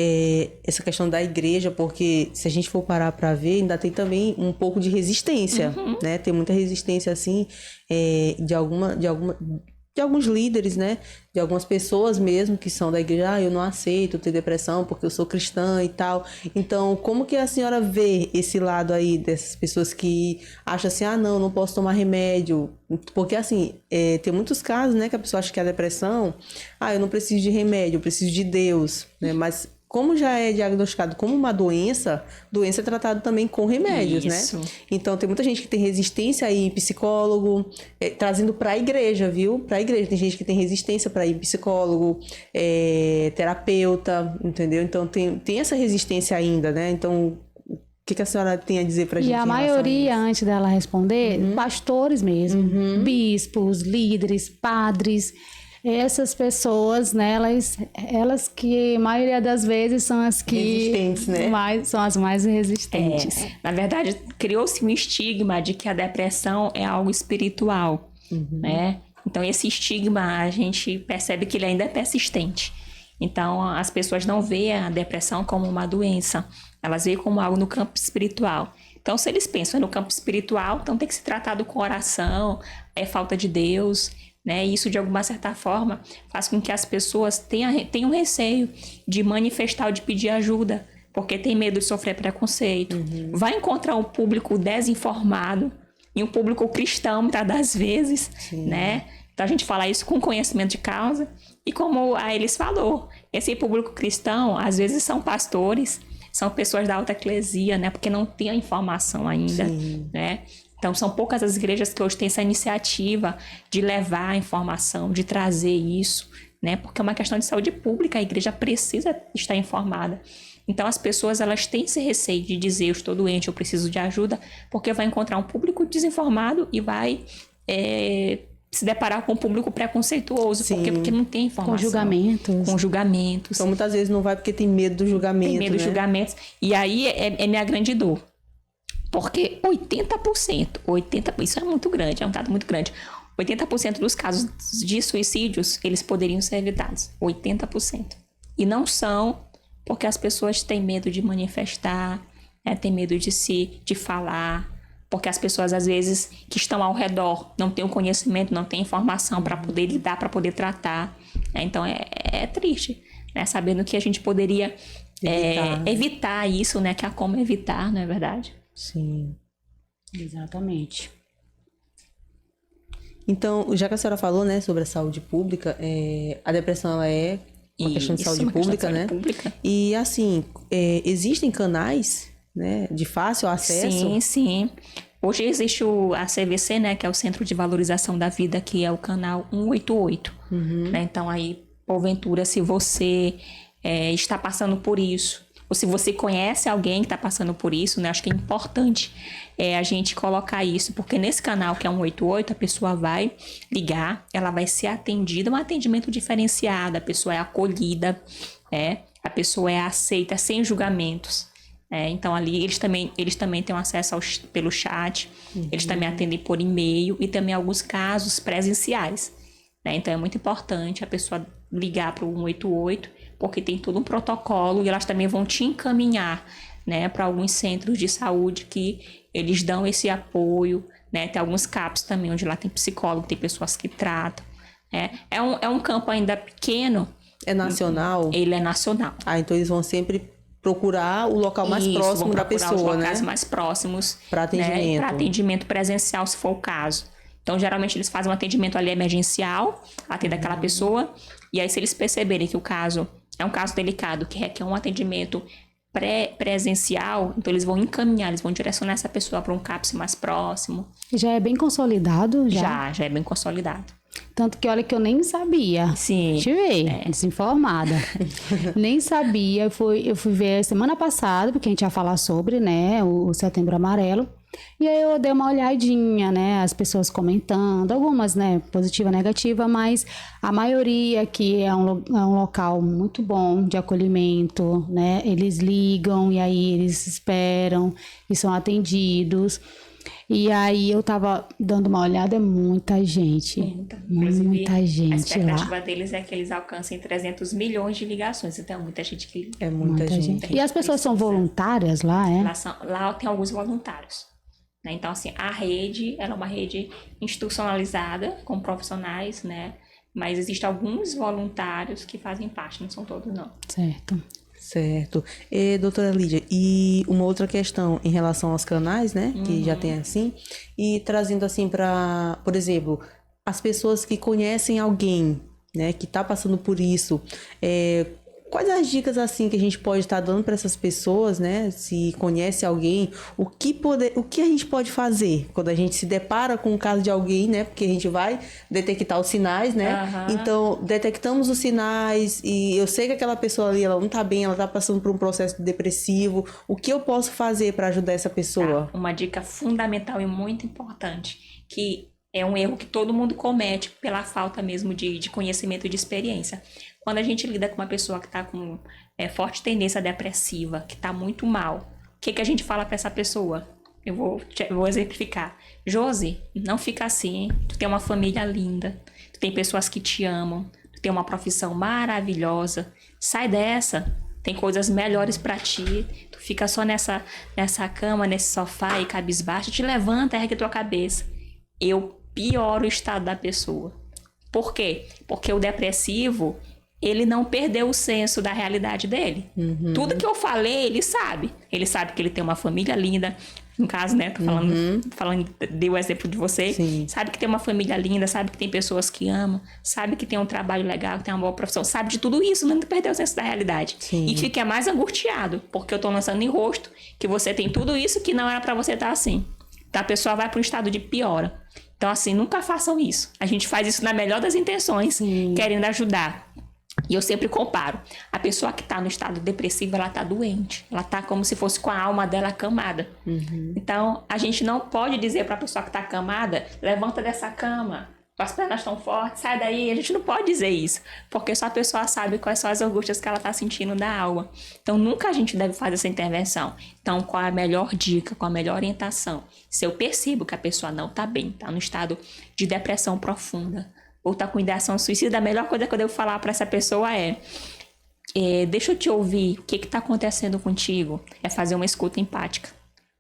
essa questão da igreja, porque se a gente for parar para ver, ainda tem também um pouco de resistência, né? Tem muita resistência, assim, de alguns líderes, né? De algumas pessoas mesmo que são da igreja. Eu não aceito ter depressão porque eu sou cristã e tal. Então, como que a senhora vê esse lado aí dessas pessoas que acham assim, não posso tomar remédio? Porque, assim, tem muitos casos, né, que a pessoa acha que a depressão, eu não preciso de remédio, eu preciso de Deus, né? Mas como já é diagnosticado como uma doença é tratado também com remédios, né? Então, tem muita gente que tem resistência a ir em psicólogo, trazendo para a igreja, viu? Para a igreja. Tem gente que tem resistência para ir em psicólogo, terapeuta, entendeu? Então, tem essa resistência ainda, né? Então, o que a senhora tem a dizer pra gente? E a maioria, antes dela responder, pastores mesmo, bispos, líderes, padres. Essas pessoas, né, elas que a maioria das vezes são as que resistentes, né? são as mais resistentes. Na verdade, criou-se um estigma de que a depressão é algo espiritual, né? Então, esse estigma, a gente percebe que ele ainda é persistente. Então, as pessoas não veem a depressão como uma doença, elas veem como algo no campo espiritual. Então, se eles pensam no campo espiritual, então tem que ser tratado com oração, falta de Deus, né? E isso, de alguma certa forma, faz com que as pessoas tenham receio de manifestar ou de pedir ajuda, porque tem medo de sofrer preconceito. Vai encontrar um público desinformado e um público cristão, muitas das vezes, né? Então, a gente fala isso com conhecimento de causa. E como a Elis falou, esse público cristão, às vezes, são pastores, são pessoas da alta eclesia, né? Porque não tem a informação ainda, né? Então, são poucas as igrejas que hoje têm essa iniciativa de levar a informação, de trazer isso, né? Porque é uma questão de saúde pública, a igreja precisa estar informada. Então, as pessoas, elas têm esse receio de dizer, eu estou doente, eu preciso de ajuda, porque vai encontrar um público desinformado e vai se deparar com um público preconceituoso, porque não tem informação. Com julgamentos. Então, muitas vezes não vai porque tem medo do julgamento, Tem medo dos julgamentos. E aí, é minha grande dor. Porque 80%, isso é muito grande, é um dado muito grande. 80% dos casos de suicídios, eles poderiam ser evitados. 80%. E não são porque as pessoas têm medo de manifestar, têm medo de falar. Porque as pessoas, às vezes, que estão ao redor, não têm o conhecimento, não têm informação para poder lidar, para poder tratar. Então, é triste, né? Sabendo que a gente poderia evitar isso, né? Que há como evitar, não é verdade? Sim. Exatamente. Então, já que a senhora falou, né, sobre a saúde pública, a depressão ela é uma questão de saúde uma questão de pública, saúde né? pública. E assim, existem canais, né, de fácil acesso? Sim, sim. Hoje existe a CVC, né, que é o Centro de Valorização da Vida, que é o canal 188. Né? Então, aí, porventura, se você está passando por isso, ou se você conhece alguém que está passando por isso, né, acho que é importante a gente colocar isso, porque nesse canal, que é 188, a pessoa vai ligar, ela vai ser atendida, um atendimento diferenciado, a pessoa é acolhida, a pessoa é aceita sem julgamentos. Então, ali, eles também têm acesso pelo chat, eles também atendem por e-mail e também alguns casos presenciais. Né? Então, é muito importante a pessoa ligar para o 188, porque tem todo um protocolo e elas também vão te encaminhar, né, para alguns centros de saúde que eles dão esse apoio. Né? Tem alguns CAPs também, onde lá tem psicólogo, tem pessoas que tratam. Né? É um campo ainda pequeno. É nacional? Ele é nacional. Então eles vão sempre procurar o local mais próximo da pessoa, os né? locais mais próximos para atendimento. Né? Para atendimento presencial, se for o caso. Então, geralmente, eles fazem um atendimento ali emergencial, atende aquela pessoa, e aí, se eles perceberem que o caso é um caso delicado, que requer um atendimento presencial, então eles vão encaminhar, eles vão direcionar essa pessoa para um CAPS mais próximo. Já é bem consolidado? Já é bem consolidado. Tanto que olha que eu nem sabia. Sim. Deixa eu ver, desinformada. Nem sabia. Eu fui ver semana passada, porque a gente ia falar sobre, né, o Setembro Amarelo. E aí eu dei uma olhadinha, né, as pessoas comentando, algumas, né, positiva, negativa, mas a maioria que é um local muito bom de acolhimento, né, eles ligam e aí eles esperam e são atendidos. E aí eu tava dando uma olhada, é muita gente. Muita gente lá. A expectativa deles é que eles alcancem 300 milhões de ligações. Então é muita gente que liga. É muita gente. E as pessoas são voluntárias lá, é? Lá tem alguns voluntários. Né? Então, assim, a rede, ela é uma rede institucionalizada, com profissionais, né? Mas existem alguns voluntários que fazem parte, não são todos, não. Certo. E, doutora Lídia, e uma outra questão em relação aos canais, né? Que já tem assim. E trazendo assim para, por exemplo, as pessoas que conhecem alguém, né? Que está passando por isso. Quais as dicas assim que a gente pode estar dando para essas pessoas, né? Se conhece alguém, o que a gente pode fazer quando a gente se depara com o caso de alguém, né? Porque a gente vai detectar os sinais, né? Então, detectamos os sinais e eu sei que aquela pessoa ali, ela não tá bem, ela tá passando por um processo depressivo. O que eu posso fazer para ajudar essa pessoa? Uma dica fundamental e muito importante, que é um erro que todo mundo comete pela falta mesmo de conhecimento e de experiência. Quando a gente lida com uma pessoa que está com forte tendência depressiva, que está muito mal, o que a gente fala para essa pessoa? Eu vou exemplificar. Josi, não fica assim. Tu tem uma família linda, tu tem pessoas que te amam, tu tem uma profissão maravilhosa. Sai dessa, tem coisas melhores para ti. Tu fica só nessa cama, nesse sofá e cabisbaixo, te levanta, ergue tua cabeça. Eu pioro o estado da pessoa. Por quê? Porque o depressivo, ele não perdeu o senso da realidade dele. Tudo que eu falei, ele sabe. Ele sabe que ele tem uma família linda. No caso, né? Tô falando, dei o exemplo de você. Sim. Sabe que tem uma família linda, sabe que tem pessoas que amam, sabe que tem um trabalho legal, que tem uma boa profissão, sabe de tudo isso, não perdeu o senso da realidade. Sim. E fica mais angustiado, porque eu tô lançando em rosto que você tem tudo isso que não era pra você estar assim. Então a pessoa vai para um estado de piora. Então, assim, nunca façam isso. A gente faz isso na melhor das intenções, querendo ajudar. E eu sempre comparo. A pessoa que está no estado depressivo, ela está doente. Ela está como se fosse com a alma dela acamada. Então, a gente não pode dizer para a pessoa que está acamada, levanta dessa cama, tuas pernas estão fortes, sai daí. A gente não pode dizer isso, porque só a pessoa sabe quais são as angústias que ela está sentindo na alma. Então, nunca a gente deve fazer essa intervenção. Então, qual é a melhor dica, qual a melhor orientação? Se eu percebo que a pessoa não está bem, está no estado de depressão profunda, ou está com ideação suicida, a melhor coisa que eu devo falar para essa pessoa deixa eu te ouvir, o que está acontecendo contigo? É fazer uma escuta empática.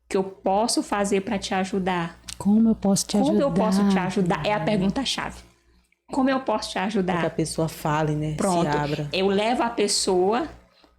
O que eu posso fazer para te ajudar? Como eu posso te ajudar? Como eu posso te ajudar? É a pergunta-chave. Como eu posso te ajudar? Para que a pessoa fale, né? Pronto. Se abra. Eu levo a pessoa,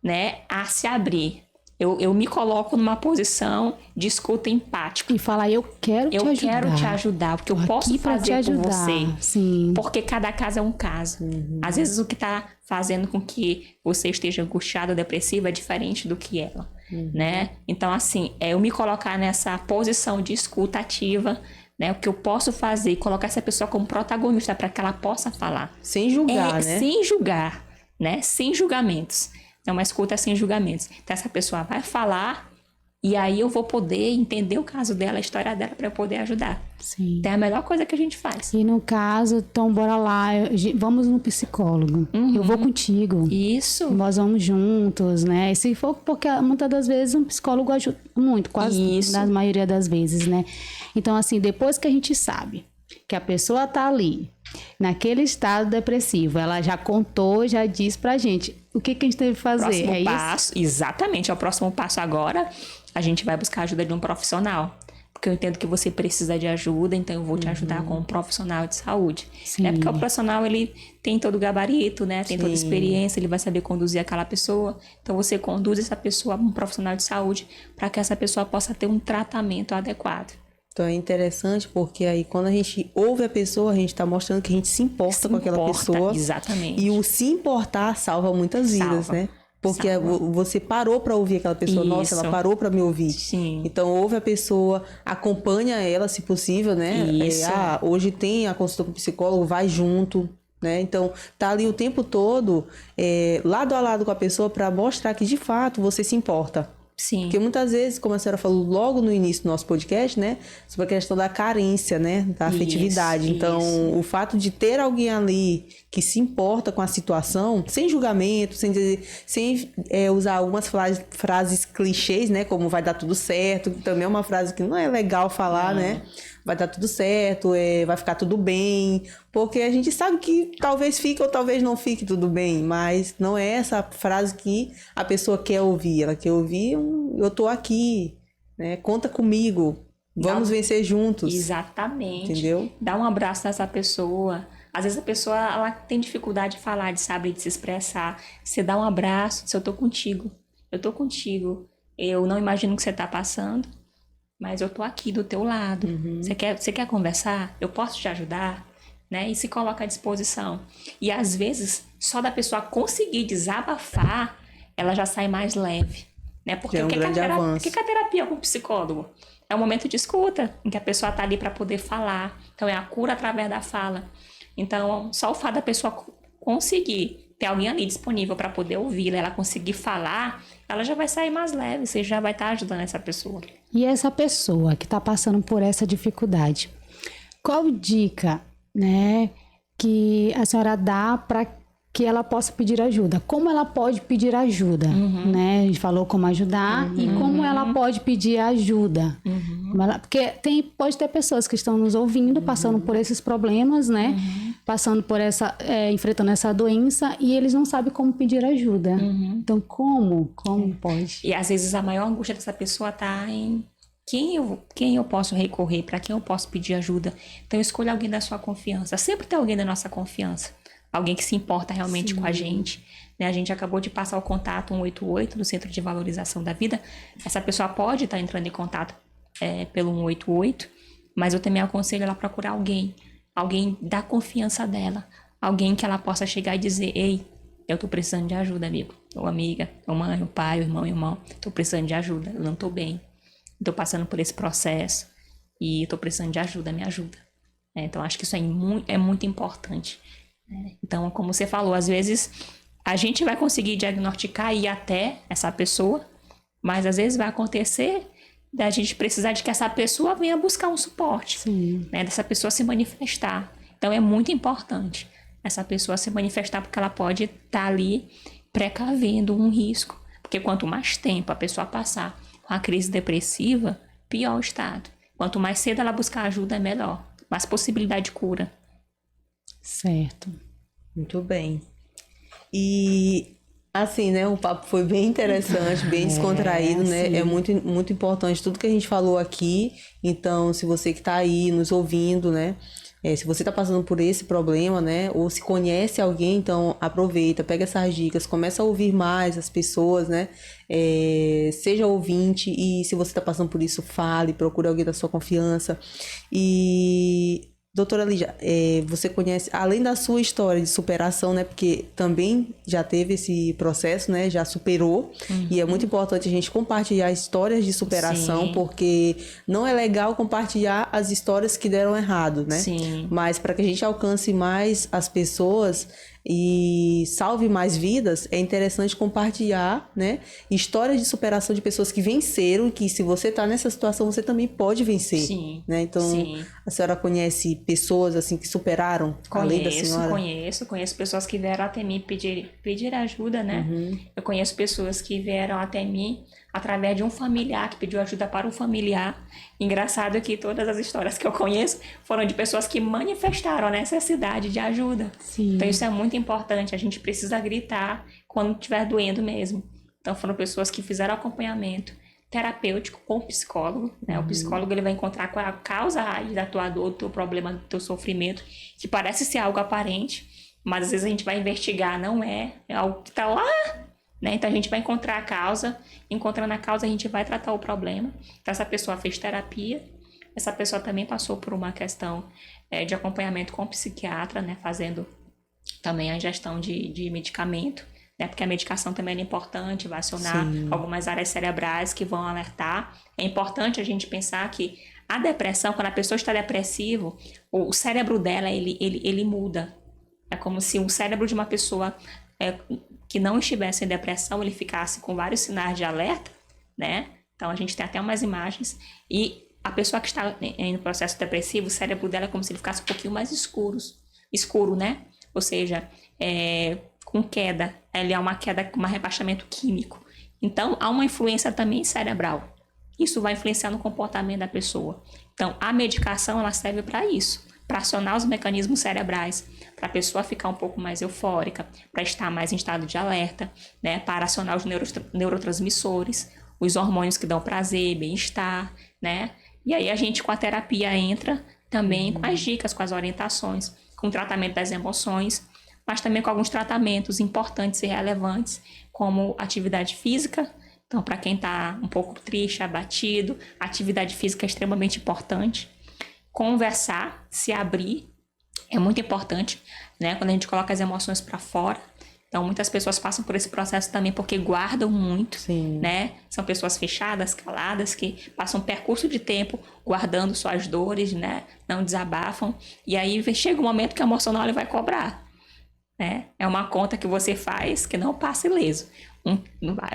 né, a se abrir. Eu me coloco numa posição de escuta empática. E falar, eu quero te ajudar. Eu quero te ajudar, porque eu posso fazer por você. Sim. Porque cada caso é um caso. Às vezes o que está fazendo com que você esteja angustiado ou depressivo é diferente do que ela, né? Então, assim, eu me colocar nessa posição de escuta ativa, né? O que eu posso fazer, colocar essa pessoa como protagonista para que ela possa falar. Sem julgar, né? Sem julgar, né? Sem julgamentos. É uma escuta sem julgamentos. Então, essa pessoa vai falar e aí eu vou poder entender o caso dela, a história dela, para eu poder ajudar. Sim. Então, é a melhor coisa que a gente faz. E no caso, então, bora lá, vamos no psicólogo. Eu vou contigo. Isso. Nós vamos juntos, né? E se for, porque muitas das vezes um psicólogo ajuda muito, quase na maioria das vezes, né? Então, assim, depois que a gente sabe que a pessoa tá ali, naquele estado depressivo, ela já contou, já disse pra gente o que a gente teve que fazer. Próximo passo, exatamente, é o próximo passo agora, a gente vai buscar a ajuda de um profissional. Porque eu entendo que você precisa de ajuda, então eu vou te ajudar com um profissional de saúde. Né? Porque o profissional, ele tem todo o gabarito, né? Tem toda a experiência, ele vai saber conduzir aquela pessoa. Então você conduz essa pessoa a um profissional de saúde para que essa pessoa possa ter um tratamento adequado. Então é interessante porque aí quando a gente ouve a pessoa, a gente está mostrando que a gente se importa com aquela pessoa. Exatamente. E o se importar salva muitas vidas, né? Porque você parou para ouvir aquela pessoa. Isso. Nossa, ela parou para me ouvir. Sim. Então ouve a pessoa, acompanha ela se possível, né? Isso. Hoje tem a consulta com o psicólogo, vai junto. Né? Então, tá ali o tempo todo, lado a lado com a pessoa para mostrar que de fato você se importa. Sim. Porque muitas vezes, como a senhora falou logo no início do nosso podcast, né? Sobre a questão da carência, né? Da afetividade. Então, o fato de ter alguém ali que se importa com a situação, sem julgamento, sem usar algumas frases clichês, né? Como vai dar tudo certo, que também é uma frase que não é legal falar, né? Vai dar tudo certo, vai ficar tudo bem. Porque a gente sabe que talvez fique ou talvez não fique tudo bem, mas não é essa frase que a pessoa quer ouvir. Ela quer ouvir eu tô aqui, né? Conta comigo, vamos vencer juntos. Exatamente. Entendeu? Dá um abraço nessa pessoa. Às vezes a pessoa ela tem dificuldade de falar, de saber, de se expressar. Você dá um abraço, diz, eu tô contigo. Eu tô contigo. Eu não imagino o que você tá passando, mas eu tô aqui do teu lado. Você quer conversar? Eu posso te ajudar? Né? E se coloca à disposição. E às vezes, só da pessoa conseguir desabafar, ela já sai mais leve. Né? Porque é um grande avanço. O que é a terapia com o psicólogo? É um momento de escuta, em que a pessoa tá ali para poder falar. Então, é a cura através da fala. Então, só o fato da pessoa conseguir ter alguém ali disponível para poder ouvi-la, ela conseguir falar, ela já vai sair mais leve, você já vai estar ajudando essa pessoa. E essa pessoa que está passando por essa dificuldade, qual dica, né, que a senhora dá para que ela possa pedir ajuda? Como ela pode pedir ajuda? Né? A gente falou como ajudar e como ela pode pedir ajuda. Porque pode ter pessoas que estão nos ouvindo, passando por esses problemas, né? Passando por enfrentando essa doença e eles não sabem como pedir ajuda. Então, como pode? E às vezes a maior angústia dessa pessoa está em quem eu posso recorrer, para quem eu posso pedir ajuda. Então, escolha alguém da sua confiança. Sempre tem alguém da nossa confiança. Alguém que se importa realmente com a gente. Né? A gente acabou de passar o contato 188 do Centro de Valorização da Vida. Essa pessoa pode estar entrando em contato pelo 188, mas eu também aconselho ela a procurar alguém da confiança dela. Alguém que ela possa chegar e dizer, ei, eu tô precisando de ajuda, amigo. Ou amiga, ou mãe, ou pai, ou irmão. Tô precisando de ajuda, eu não tô bem. Tô passando por esse processo e tô precisando de ajuda, me ajuda. Então, acho que isso é muito importante. Então, como você falou, às vezes a gente vai conseguir diagnosticar e ir até essa pessoa, mas às vezes vai acontecer da gente precisar de que essa pessoa venha buscar um suporte, né? Dessa pessoa se manifestar. Então, é muito importante essa pessoa se manifestar, porque ela pode estar ali precavendo um risco. Porque quanto mais tempo a pessoa passar com a crise depressiva, pior o estado. Quanto mais cedo ela buscar ajuda, é melhor. Mais possibilidade de cura. Certo. Muito bem. E assim, né? O papo foi bem interessante, bem descontraído, né? É muito, muito importante tudo que a gente falou aqui. Então, se você que está aí nos ouvindo, né? se você está passando por esse problema, né? Ou se conhece alguém, então aproveita, pega essas dicas, começa a ouvir mais as pessoas, né? Seja ouvinte e se você está passando por isso, fale, procure alguém da sua confiança. E... Doutora Lídia, você conhece, além da sua história de superação, né? Porque também já teve esse processo, né? Já superou. E é muito importante a gente compartilhar histórias de superação, Sim. porque não é legal compartilhar as histórias que deram errado, né? Sim. Mas para que a gente alcance mais as pessoas e salve mais vidas, é interessante compartilhar, né? Histórias de superação de pessoas que venceram, que se você está nessa situação, você também pode vencer. Sim. Né? Então, Sim. a senhora conhece pessoas assim que superaram além da senhora? Conheço pessoas que vieram até mim pedir ajuda, né? Eu conheço pessoas que vieram até mim através de um familiar, que pediu ajuda para um familiar. Engraçado que todas as histórias que eu conheço foram de pessoas que manifestaram a necessidade de ajuda. Sim. Então isso é muito importante, a gente precisa gritar quando estiver doendo mesmo. Então foram pessoas que fizeram acompanhamento terapêutico com o psicólogo, né? O psicólogo ele vai encontrar qual é a causa raiz da tua dor, do teu problema, do teu sofrimento, que parece ser algo aparente, mas às vezes a gente vai investigar, não é algo que está lá, né? Então a gente vai encontrar a causa, encontrando a causa a gente vai tratar o problema. Então essa pessoa fez terapia, essa pessoa também passou por uma questão de acompanhamento com o psiquiatra, né? Fazendo também a ingestão de medicamento, né? Porque a medicação também é importante, vai acionar algumas áreas cerebrais que vão alertar. É importante a gente pensar que a depressão, quando a pessoa está depressiva, o cérebro dela, ele muda. É como se o cérebro de uma pessoa que não estivesse em depressão, ele ficasse com vários sinais de alerta, né? Então, a gente tem até umas imagens. E a pessoa que está em processo depressivo, o cérebro dela é como se ele ficasse um pouquinho mais escuro, né? Ou seja, com queda. Ele é uma queda, um rebaixamento químico. Então, há uma influência também cerebral. Isso vai influenciar no comportamento da pessoa. Então, a medicação, ela serve para isso, para acionar os mecanismos cerebrais, para a pessoa ficar um pouco mais eufórica, para estar mais em estado de alerta, né? Para acionar os neurotransmissores, os hormônios que dão prazer, bem-estar, né? E aí a gente, com a terapia, entra também com as dicas, com as orientações, com o tratamento das emoções, mas também com alguns tratamentos importantes e relevantes, como atividade física. Então, para quem está um pouco triste, abatido, atividade física é extremamente importante. Conversar, se abrir, é muito importante, né? Quando a gente coloca as emoções para fora. Então, muitas pessoas passam por esse processo também porque guardam muito, né? São pessoas fechadas, caladas, que passam um percurso de tempo guardando suas dores, né? Não desabafam. E aí chega um momento que o emocional ele vai cobrar, né? É uma conta que você faz que não passa ileso.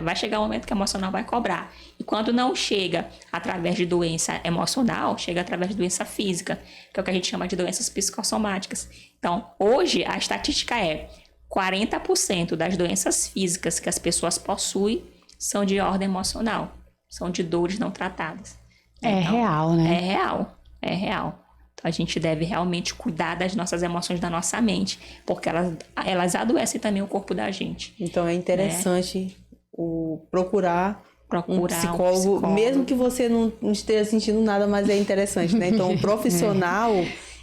Vai chegar um momento que o emocional vai cobrar. E quando não chega através de doença emocional, chega através de doença física, que é o que a gente chama de doenças psicossomáticas. Então, hoje, a estatística é 40% das doenças físicas que as pessoas possuem são de ordem emocional. São de dores não tratadas. É real, né? É real. Então, a gente deve realmente cuidar das nossas emoções, da nossa mente, porque elas adoecem também o corpo da gente. Então, é interessante procurar um psicólogo, mesmo que você não esteja sentindo nada, mas é interessante, né? Então, o profissional,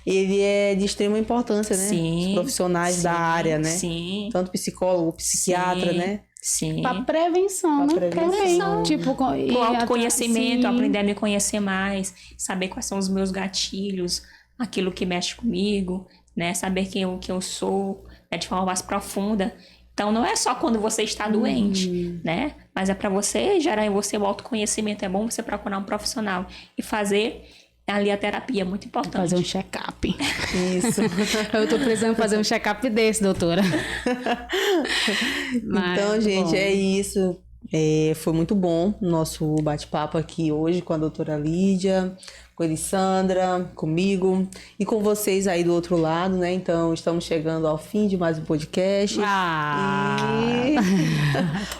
ele é de extrema importância, né? Os profissionais da área, né? Sim. Tanto psicólogo, psiquiatra, né? Sim. Pra prevenção, né? Também. Tipo, o autoconhecimento, aprender a me conhecer mais, saber quais são os meus gatilhos, aquilo que mexe comigo, né? Saber quem eu sou, né? De forma mais profunda. Então, não é só quando você está doente, né? Mas é para você gerar em você o autoconhecimento. É bom você procurar um profissional e fazer ali a terapia, é muito importante. Fazer um check-up. Isso. Eu tô precisando fazer um check-up desse, doutora. Então, gente, é isso. Foi muito bom o nosso bate-papo aqui hoje com a doutora Lídia, com a Elisandra, comigo e com vocês aí do outro lado, né? Então, estamos chegando ao fim de mais um podcast. E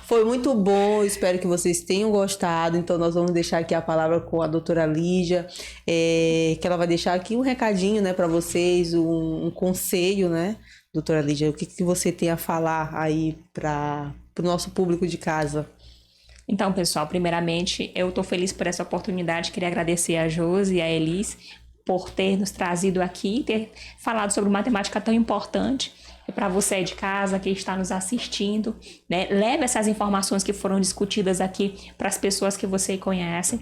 foi muito bom, espero que vocês tenham gostado. Então, nós vamos deixar aqui a palavra com a doutora Lídia, que ela vai deixar aqui um recadinho, né, para vocês, um conselho, né? Doutora Lídia, o que você tem a falar aí para o nosso público de casa? Então, pessoal, primeiramente, eu estou feliz por essa oportunidade. Queria agradecer a Josi e a Elis por ter nos trazido aqui, ter falado sobre uma temática tão importante. E para você de casa que está nos assistindo, né? Leve essas informações que foram discutidas aqui para as pessoas que você conhece.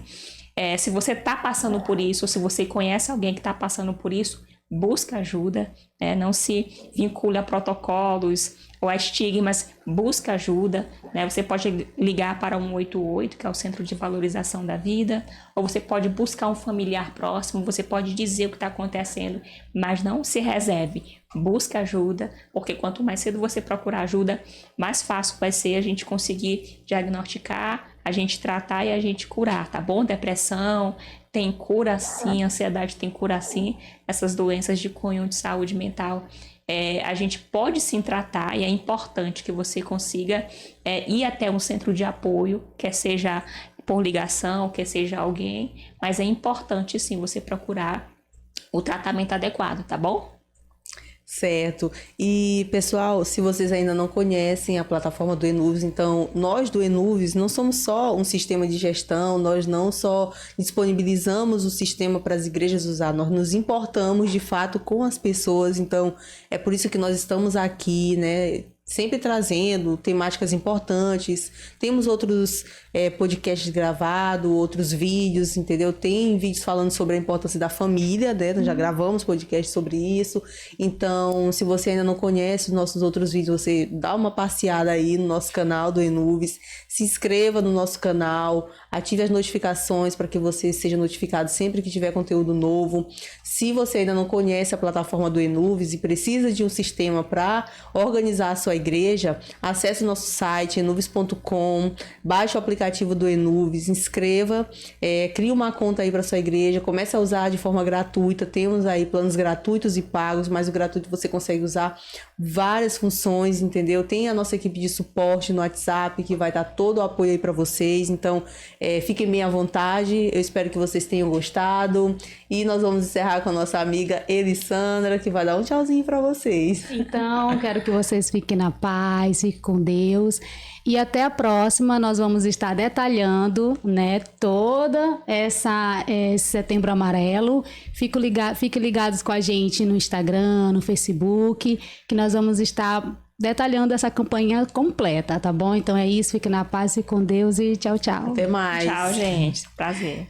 Se você está passando por isso, ou se você conhece alguém que está passando por isso, busca ajuda, né? Não se vincule a protocolos ou a estigmas, busca ajuda, né? Você pode ligar para o 188, que é o Centro de Valorização da Vida, ou você pode buscar um familiar próximo, você pode dizer o que está acontecendo, mas não se reserve, busca ajuda, porque quanto mais cedo você procurar ajuda, mais fácil vai ser a gente conseguir diagnosticar, a gente tratar e a gente curar, tá bom? Depressão tem cura sim, ansiedade tem cura sim, essas doenças de cunho de saúde mental, a gente pode sim tratar, e é importante que você consiga ir até um centro de apoio, quer seja por ligação, quer seja alguém, mas é importante sim você procurar o tratamento adequado, tá bom? Certo. E, pessoal, se vocês ainda não conhecem a plataforma do Enuvis, então, nós do Enuvis não somos só um sistema de gestão, nós não só disponibilizamos o sistema para as igrejas usar, nós nos importamos, de fato, com as pessoas. Então, é por isso que nós estamos aqui, né? Sempre trazendo temáticas importantes. Temos outros podcasts gravados, outros vídeos, entendeu? Tem vídeos falando sobre a importância da família, né? Nós já gravamos podcast sobre isso. Então, se você ainda não conhece os nossos outros vídeos, você dá uma passeada aí no nosso canal do Enuvis, se inscreva no nosso canal, ative as notificações para que você seja notificado sempre que tiver conteúdo novo. Se você ainda não conhece a plataforma do Enuvis e precisa de um sistema para organizar a sua igreja, acesse o nosso site enuvis.com, baixe o aplicativo do Enuvis, inscreva, crie uma conta aí para sua igreja, comece a usar de forma gratuita. Temos aí planos gratuitos e pagos, mas o gratuito você consegue usar várias funções, entendeu? Tem a nossa equipe de suporte no WhatsApp que vai dar todo o apoio aí para vocês, então fiquem bem à vontade. Eu espero que vocês tenham gostado e nós vamos encerrar com a nossa amiga Elissandra, que vai dar um tchauzinho para vocês. Então, quero que vocês fiquem na paz, fiquem com Deus. E até a próxima, nós vamos estar detalhando, né, toda esse Setembro Amarelo. Fiquem ligados com a gente no Instagram, no Facebook, que nós vamos estar detalhando essa campanha completa, tá bom? Então é isso, fiquem na paz, fiquem com Deus e tchau, tchau. Até mais. Tchau, gente. Prazer.